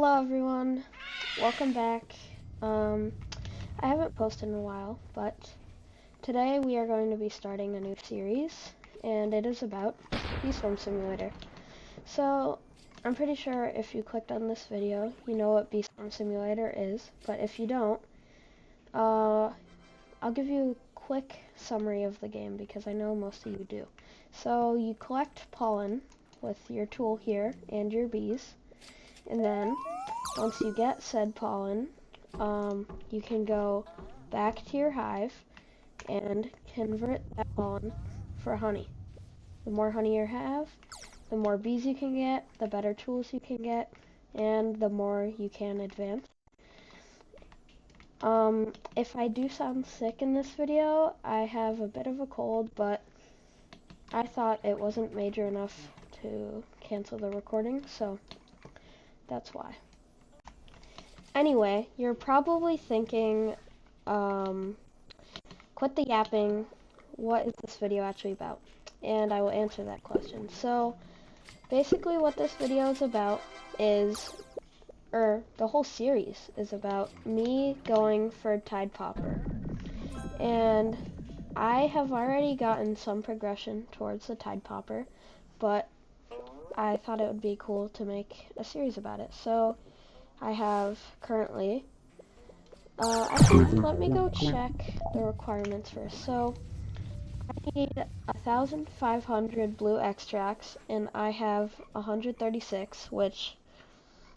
Hello everyone, welcome back. I haven't posted in a while, but today we are going to be starting a new series, and it is about Bee Swarm Simulator. So, I'm pretty sure if you clicked on this video, you know what Bee Swarm Simulator is, but if you don't, I'll give you a quick summary of the game because I know most of you do. So, you collect pollen with your tool here and your bees, and then once you get said pollen, you can go back to your hive and convert that pollen for honey. The more honey you have, the more bees you can get, the better tools you can get, and the more you can advance. If I do sound sick in this video, I have a bit of a cold, but I thought it wasn't major enough to cancel the recording, so that's why. Anyway, you're probably thinking, quit the yapping, what is this video actually about? And I will answer that question. So, basically what this video is about is, the whole series is about me going for Tide Popper. And I have already gotten some progression towards the Tide Popper, but I thought it would be cool to make a series about it. So, I have currently, actually, let me go check the requirements first. So, I need 1,500 blue extracts, and I have 136, which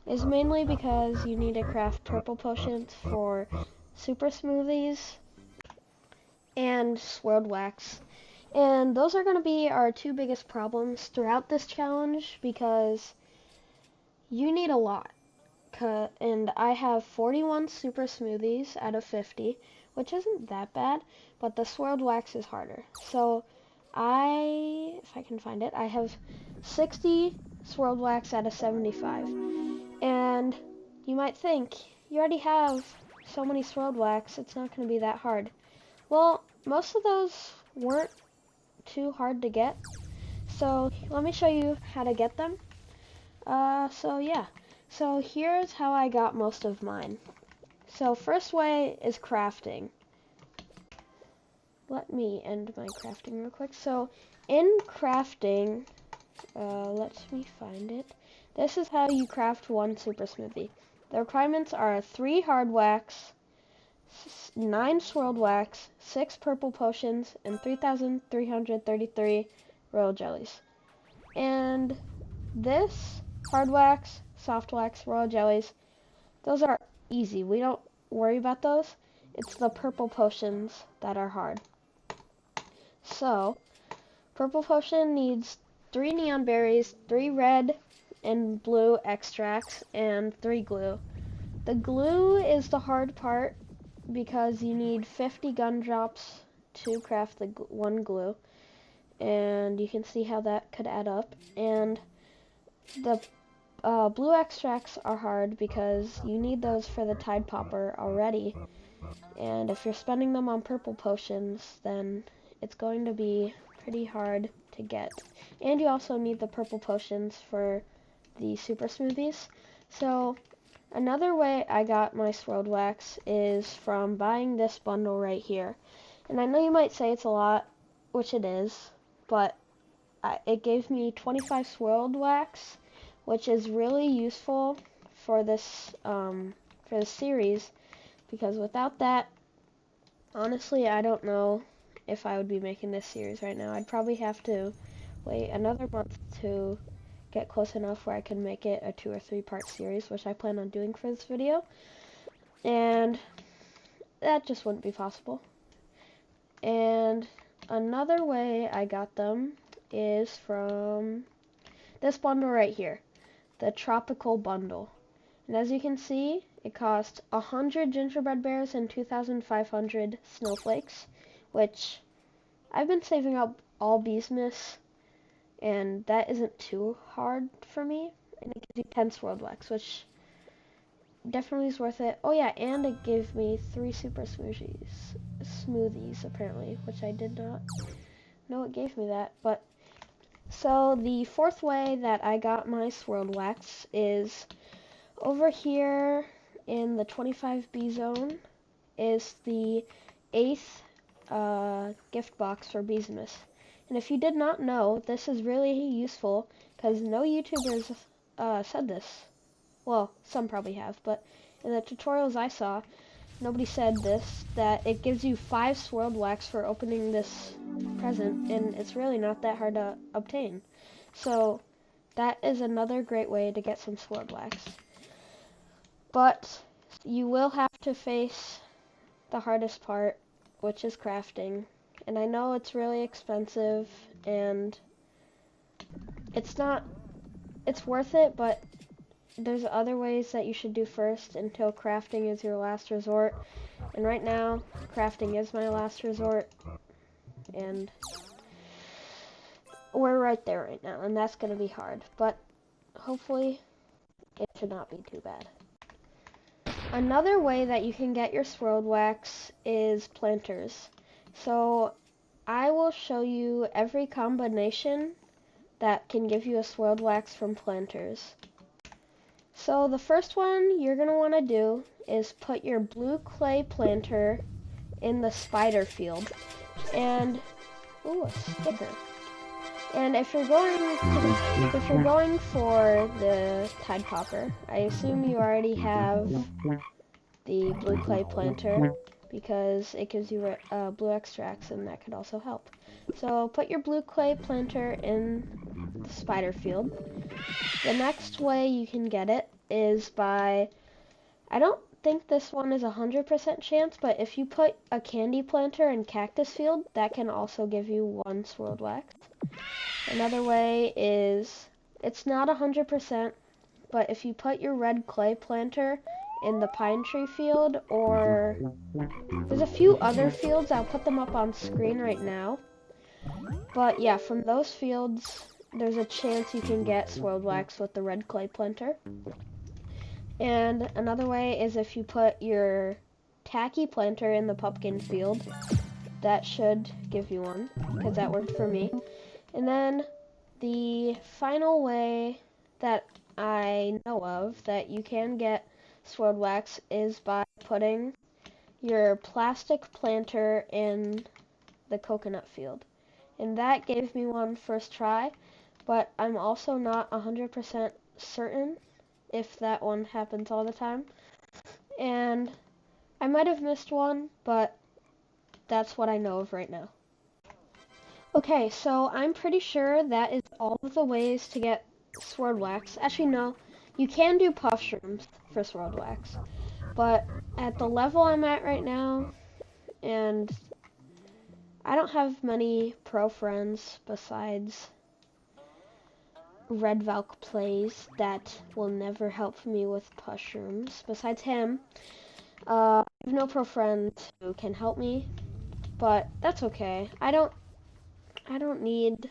is mainly because you need to craft purple potions for super smoothies and swirled wax. And those are going to be our two biggest problems throughout this challenge because you need a lot. And I have 41 super smoothies out of 50, which isn't that bad, but the swirled wax is harder. So if I can find it, I have 60 swirled wax out of 75. And you might think, you already have so many swirled wax, it's not going to be that hard. Well, most of those weren't too hard to get. So let me show you how to get them. So here's how I got most of mine. So first way is crafting. Let me end my crafting real quick. So in crafting, let me find it. This is how you craft one super smoothie. The requirements are 3 hard wax, 9 swirled wax, 6 purple potions, and 3,333 royal jellies. And this hard wax, soft wax, royal jellies, those are easy. We don't worry about those. It's the purple potions that are hard. So, purple potion needs 3 neon berries, 3 red and blue extracts, and 3 glue. The glue is the hard part because you need 50 gumdrops to craft the one glue. And you can see how that could add up. And the blue extracts are hard because you need those for the Tide Popper already. And if you're spending them on purple potions, then it's going to be pretty hard to get. And you also need the purple potions for the super smoothies. So another way I got my swirled wax is from buying this bundle right here. And I know you might say it's a lot, which it is, but it gave me 25 swirled wax, which is really useful for this series, because without that, honestly, I don't know if I would be making this series right now. I'd probably have to wait another month to get close enough where I can make it a 2 or 3 part series, which I plan on doing for this video, and that just wouldn't be possible. And another way I got them is from this bundle right here, the Tropical Bundle. And as you can see, it costs 100 gingerbread bears and 2,500 snowflakes, which I've been saving up all Beesmas, and that isn't too hard for me. And it gives you 10 swirled wax, which definitely is worth it. Oh yeah, and it gave me 3 super smoothies apparently, which I did not know it gave me that. But so the fourth way that I got my swirled wax is Over here in the 25B zone is the 8th gift box for Beesmas. And if you did not know, this is really useful because no YouTubers said this. Well, some probably have, but in the tutorials I saw, nobody said this, that it gives you 5 swirled wax for opening this present, and it's really not that hard to obtain. So that is another great way to get some swirled wax. But you will have to face the hardest part, which is crafting. And I know it's really expensive, and it's worth it, but there's other ways that you should do first until crafting is your last resort. And right now, crafting is my last resort, and we're right there right now, and that's going to be hard. But hopefully, it should not be too bad. Another way that you can get your swirled wax is planters. So I will show you every combination that can give you a swirled wax from planters. So the first one you're going to want to do is put your blue clay planter in the spider field. And, ooh, a sticker. And if you're going for the Tide Popper, I assume you already have the blue clay planter because it gives you blue extracts, and that could also help. So put your blue clay planter in the spider field. The next way you can get it is by, I don't think this one is 100% chance, but if you put a candy planter in cactus field, that can also give you 1 swirled wax. Another way is, it's not 100%, but if you put your red clay planter in the pine tree field, or there's a few other fields, I'll put them up on screen right now. But yeah, from those fields, there's a chance you can get swirled wax with the red clay planter. And another way is if you put your tacky planter in the pumpkin field, that should give you 1, because that worked for me. And then the final way that I know of that you can get swirled wax is by putting your plastic planter in the coconut field. And that gave me 1 first try, but I'm also not 100% certain if that one happens all the time. And I might have missed 1, but that's what I know of right now. Okay, so I'm pretty sure that is all of the ways to get swirled wax. Actually, no, you can do puff shrooms for swirled wax, but at the level I'm at right now, and I don't have many pro friends besides Red Valk Plays that will never help me with mushrooms. Besides him, I have no pro friends who can help me, but that's okay. I don't need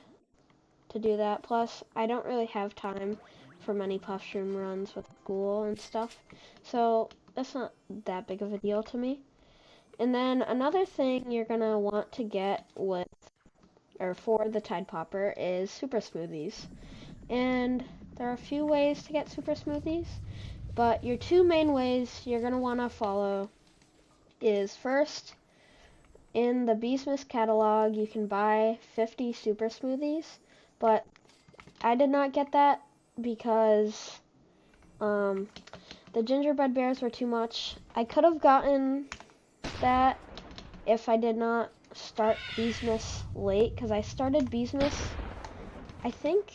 to do that. Plus, I don't really have time for many mushroom runs with school and stuff, so that's not that big of a deal to me. And then another thing you're gonna want to get with, or for the Tide Popper, is super smoothies. And there are a few ways to get super smoothies, but your 2 main ways you're gonna want to follow is, first, in the Beesmas catalog you can buy 50 super smoothies, but I did not get that because the gingerbread bears were too much. I could have gotten that if I did not start Beesmas late, because I started Beesmas, I think,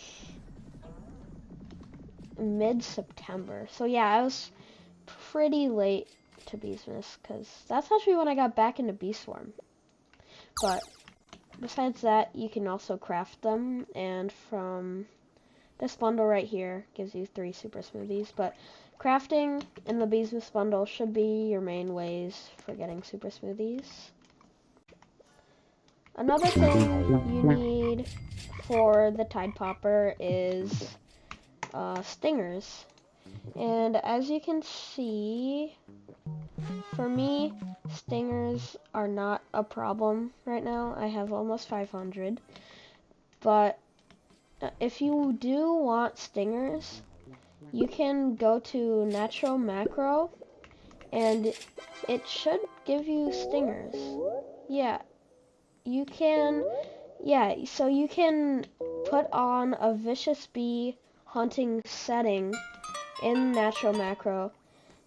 mid-September. So yeah, I was pretty late to Beesmas, because that's actually when I got back into Bee Swarm. But besides that, you can also craft them, and from this bundle right here gives you 3 super smoothies, but crafting in the Beesmas bundle should be your main ways for getting super smoothies. Another thing you need for the Tide Popper is stingers. And as you can see, for me, stingers are not a problem right now. I have almost 500. But if you do want stingers, you can go to natural macro, and it should give you stingers. Yeah, you can, yeah, so you can put on a vicious bee hunting setting in natural macro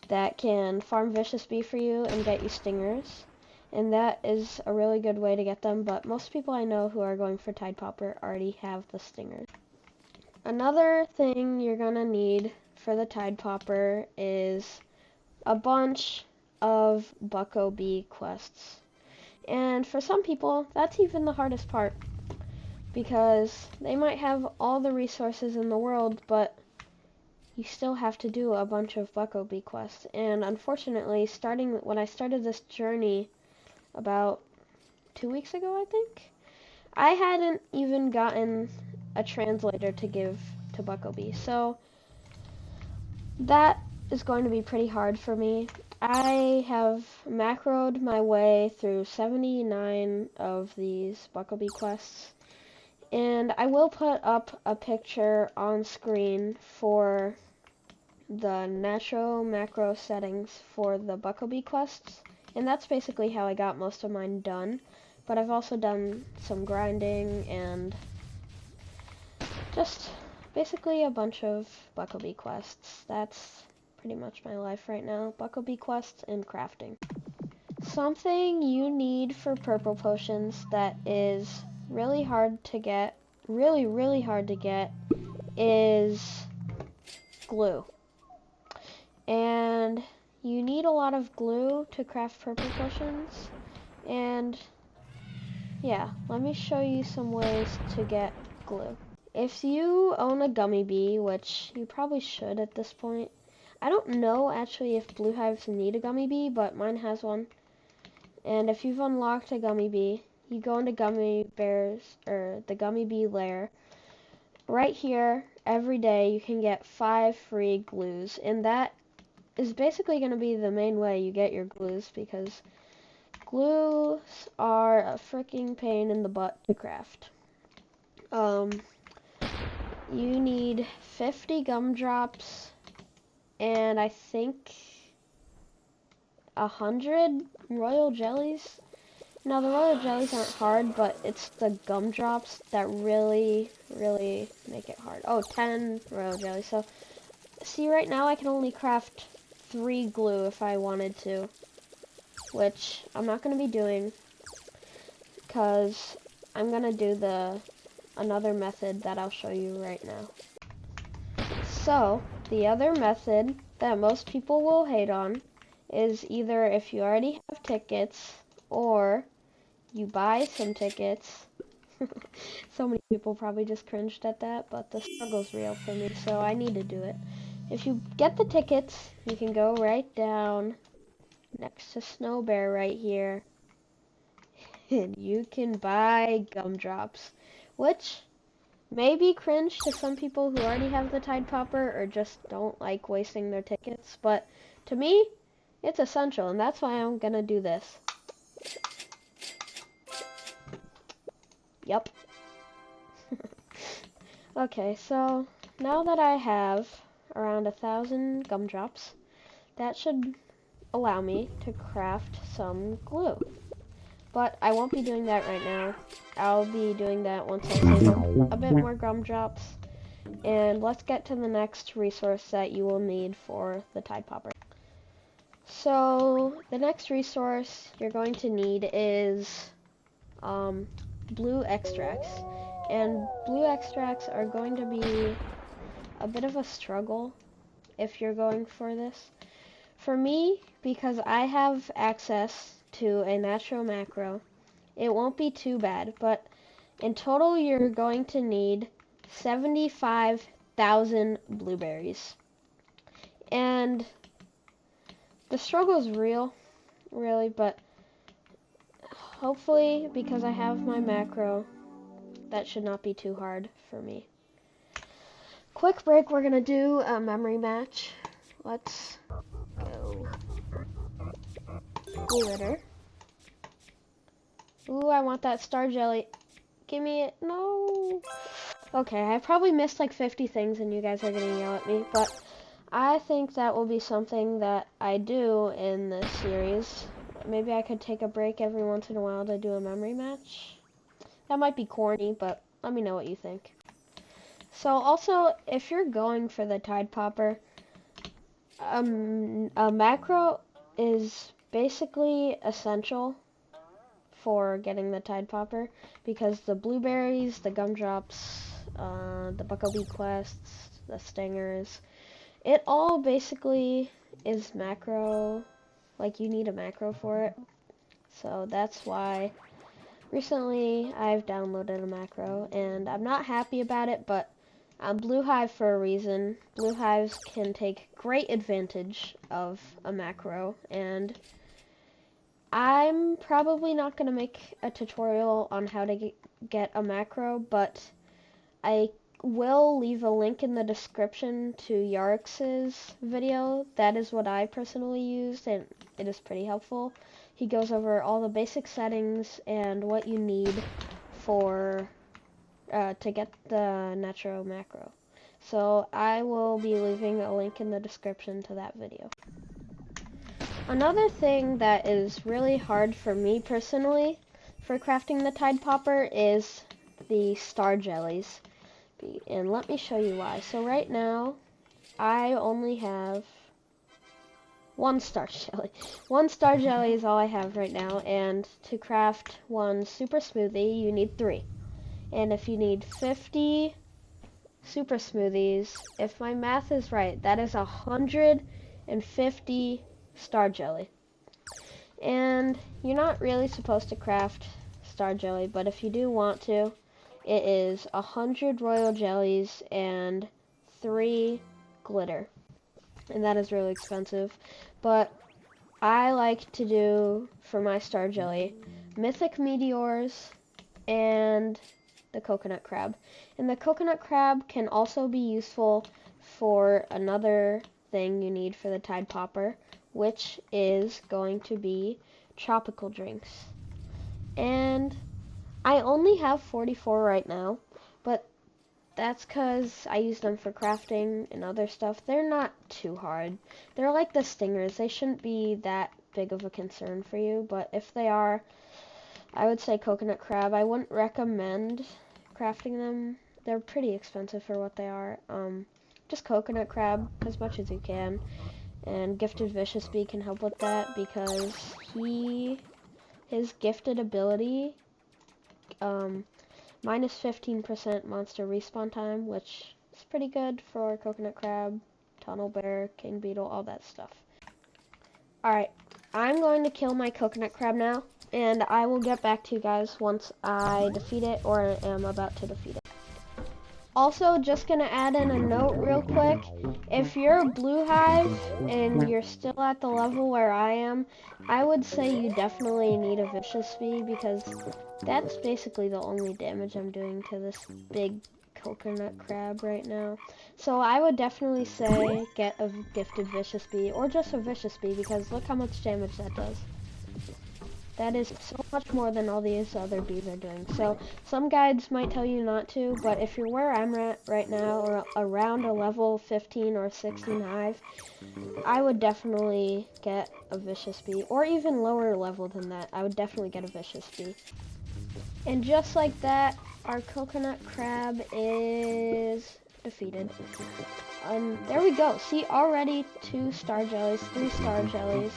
that can farm vicious bee for you and get you stingers. And that is a really good way to get them, but most people I know who are going for Tide Popper already have the stingers. Another thing you're gonna need for the Tide Popper is a bunch of Bucko Bee quests. And for some people, that's even the hardest part, because they might have all the resources in the world, but you still have to do a bunch of Bucko Bee quests. And unfortunately, when I started this journey about 2 weeks ago, I think, I hadn't even gotten a translator to give to Bucko Bee. So that is going to be pretty hard for me. I have macroed my way through 79 of these Bucko Bee quests, and I will put up a picture on screen for the natural macro settings for the Bucko Bee quests, and that's basically how I got most of mine done. But I've also done some grinding and just basically a bunch of Bucko Bee quests. That's pretty much my life right now. Bucko Bee quests and crafting. Something you need for purple potions that is really hard to get, really hard to get, is glue. And you need a lot of glue to craft purple potions. And yeah, let me show you some ways to get glue. If you own a gummy bee, which you probably should at this point, I don't know actually if blue hives need a gummy bee, but mine has one. And if you've unlocked a gummy bee, you go into gummy bears, or the gummy bee lair. Right here, every day you can get 5 free glues, and that is basically going to be the main way you get your glues, because glues are a freaking pain in the butt to craft. You need 50 gumdrops and I think 100 royal jellies. Now the royal jellies aren't hard, but it's the gumdrops that really make it hard. Oh, 10 royal jellies. So see, right now I can only craft 3 glue if I wanted to, which I'm not going to be doing because I'm going to do another method that I'll show you right now. So, the other method that most people will hate on is either if you already have tickets or you buy some tickets. So many people probably just cringed at that, but the struggle's real for me, so I need to do it. If you get the tickets, you can go right down next to Snow Bear right here, and you can buy gumdrops, which may be cringe to some people who already have the Tide Popper or just don't like wasting their tickets, but to me, it's essential, and that's why I'm gonna do this. Yep. Okay, so now that I have around 1,000 gumdrops, that should allow me to craft some glue. But I won't be doing that right now. I'll be doing that once I save up a bit more gumdrops. And let's get to the next resource that you will need for the Tide Popper. So the next resource you're going to need is blue extracts. And blue extracts are going to be a bit of a struggle if you're going for this. For me, because I have access to a natural macro, it won't be too bad, but in total you're going to need 75,000 blueberries. And the struggle is real, really, but hopefully, because I have my macro, that should not be too hard for me. Quick break, we're gonna do a memory match. Let's go. Glitter. Ooh, I want that star jelly. Give me it. No. Okay, I probably missed like 50 things and you guys are gonna yell at me, but I think that will be something that I do in this series. Maybe I could take a break every once in a while to do a memory match. That might be corny, but let me know what you think. So also, if you're going for the Tide Popper, a macro is basically essential for getting the Tide Popper because the blueberries, the gumdrops, the buckwheat quests, the stingers, it all basically is macro, like you need a macro for it. So that's why recently I've downloaded a macro and I'm not happy about it, but I'm Blue Hive for a reason. Blue Hives can take great advantage of a macro, and I'm probably not going to make a tutorial on how to get a macro, but I will leave a link in the description to Yarik's video. That is what I personally used, and it is pretty helpful. He goes over all the basic settings and what you need for to get the Nitro macro. So I will be leaving a link in the description to that video. Another thing that is really hard for me personally for crafting the Tide Popper is the star jellies. And let me show you why. So right now, I only have one star jelly. One star jelly is all I have right now, and to craft one super smoothie, you need 3. And if you need 50 super smoothies, if my math is right, that is 150 star jelly. And you're not really supposed to craft star jelly, but if you do want to, it is 100 royal jellies and 3 glitter. And that is really expensive. But I like to do, for my star jelly, mythic meteors and the coconut crab. And the coconut crab can also be useful for another thing you need for the Tide Popper, which is going to be tropical drinks. And I only have 44 right now, but that's because I use them for crafting and other stuff. They're not too hard. They're like the stingers. They shouldn't be that big of a concern for you, but if they are, I would say coconut crab. I wouldn't recommend crafting them. They're pretty expensive for what they are. Just coconut crab as much as you can. And Gifted Vicious Bee can help with that because his gifted ability, minus 15% monster respawn time, which is pretty good for coconut crab, tunnel bear, king beetle, all that stuff. Alright, I'm going to kill my coconut crab now, and I will get back to you guys once I defeat it or am about to defeat it. Also, just gonna add in a note real quick. If you're a Blue Hive and you're still at the level where I am, I would say you definitely need a Vicious Bee because that's basically the only damage I'm doing to this big coconut crab right now. So I would definitely say get a Gifted Vicious Bee or just a Vicious Bee because look how much damage that does. That is so much more than all these other bees are doing. So some guides might tell you not to, but if you're where I'm at right now, or around a level 15 or 16 hive, I would definitely get a Vicious Bee, or even lower level than that. I would definitely get a Vicious Bee. And just like that, our coconut crab is defeated. There we go. See, already 2 star jellies, 3 star jellies.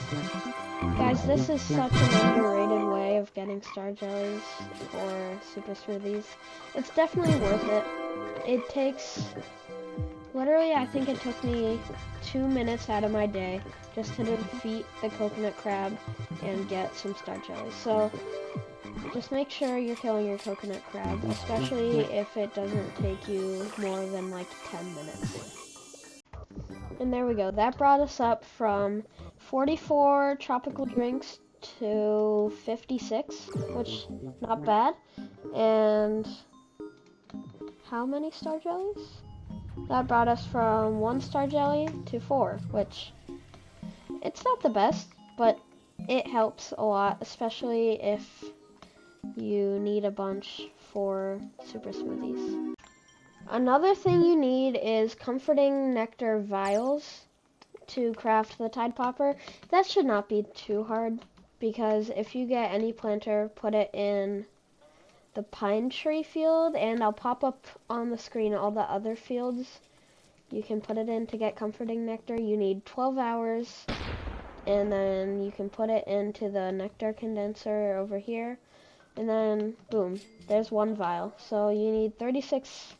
Guys, this is such an underrated way of getting star jellies for super smoothies. It's definitely worth it. It takes, literally, I think it took me 2 minutes out of my day just to defeat the coconut crab and get some star jellies. So just make sure you're killing your coconut crab, especially if it doesn't take you more than like 10 minutes. And there we go. That brought us up from 44 tropical drinks to 56, which not bad. And how many star jellies? That brought us from 1 star jelly to 4, which it's not the best, but it helps a lot, especially if you need a bunch for super smoothies. Another thing you need is comforting nectar vials to craft the Tide Popper. That should not be too hard, because if you get any planter, put it in the pine tree field, and I'll pop up on the screen all the other fields you can put it in to get comforting nectar. You need 12 hours, and then you can put it into the nectar condenser over here, and then boom, there's one vial. So you need 36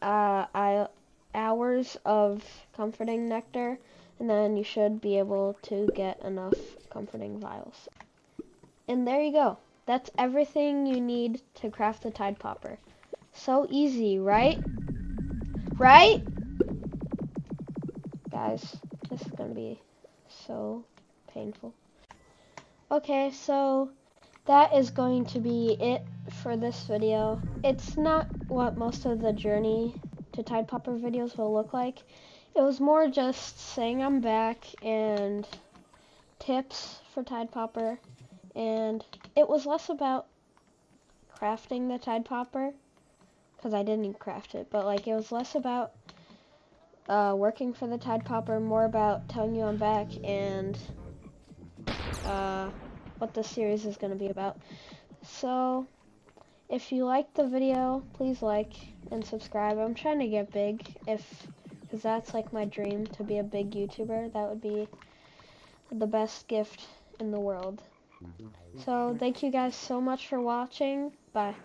hours of comforting nectar, and then you should be able to get enough comforting vials. And there you go. That's everything you need to craft the Tide Popper. So easy, right? Right? Guys, this is gonna be so painful. Okay, so that is going to be it for this video. It's not what most of the journey to Tide Popper videos will look like. It was more just saying I'm back and tips for Tide Popper, and it was less about crafting the Tide Popper, because I didn't craft it, but like it was less about working for the Tide Popper, more about telling you I'm back and what this series is going to be about. So if you liked the video, please like and subscribe. I'm trying to get big, because that's like my dream, to be a big YouTuber. That would be the best gift in the world. So thank you guys so much for watching. Bye.